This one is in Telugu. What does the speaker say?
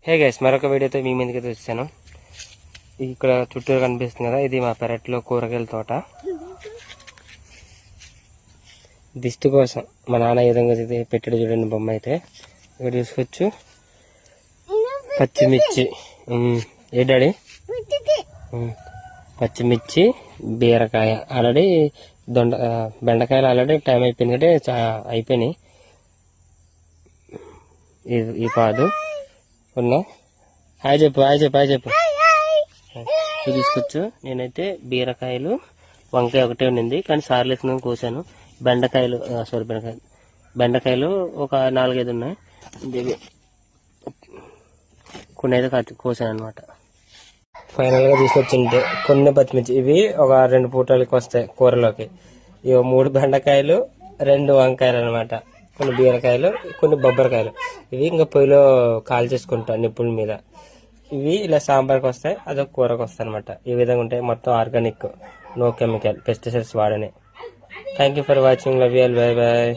హే గైస్, మరొక వీడియోతో మీ ముందుకైతే వచ్చాను. ఇక్కడ చుట్టూరు కనిపిస్తుంది కదా, ఇది మా పెరట్లో కూరగాయల తోట. దిష్టి కోసం మా నాన్న ఏ విధంగా పెట్టాడు చూడండి బొమ్మ. అయితే ఇక్కడ చూసుకోవచ్చు పచ్చిమిర్చి. ఏ డాడీ? పచ్చిమిర్చి, బీరకాయ ఆల్రెడీ, బెండకాయలు ఆల్రెడీ టైం అయిపోయింది అంటే అయిపోయినాయి. ఈ పాదు ఉన్నా. హాయ్ చెప్పు. ఇది తీసుకోవచ్చు. నేనైతే బీరకాయలు, వంకాయ ఒకటే ఉండింది కానీ సార్లు వేసుకుని కోసాను. బెండకాయలు బెండకాయలు ఒక 4-5 ఉన్నాయి. ఇవి కొన్ని అయితే కోసాను అనమాట. ఫైనల్ గా తీసుకొచ్చింటే కొన్ని పచ్చిమిర్చి, ఇవి ఒక 2 పూటలకి వస్తాయి కూరలోకి. ఇవి 3 బెండకాయలు, 2 వంకాయలు అనమాట. కొన్ని బీరకాయలు, కొన్ని బొబ్బరికాయలు. ఇవి ఇంకా పొయ్యిలో కాల్ చేసుకుంటా నిప్పుల మీద. ఇవి ఇలా సాంబార్కి వస్తాయి, అదొక కూరకు వస్తాయి అనమాట. ఈ విధంగా ఉంటాయి. మొత్తం ఆర్గానిక్, నో కెమికల్, పెస్టిసైడ్స్ వాడని. Thank you for watching. Love you all. Bye bye.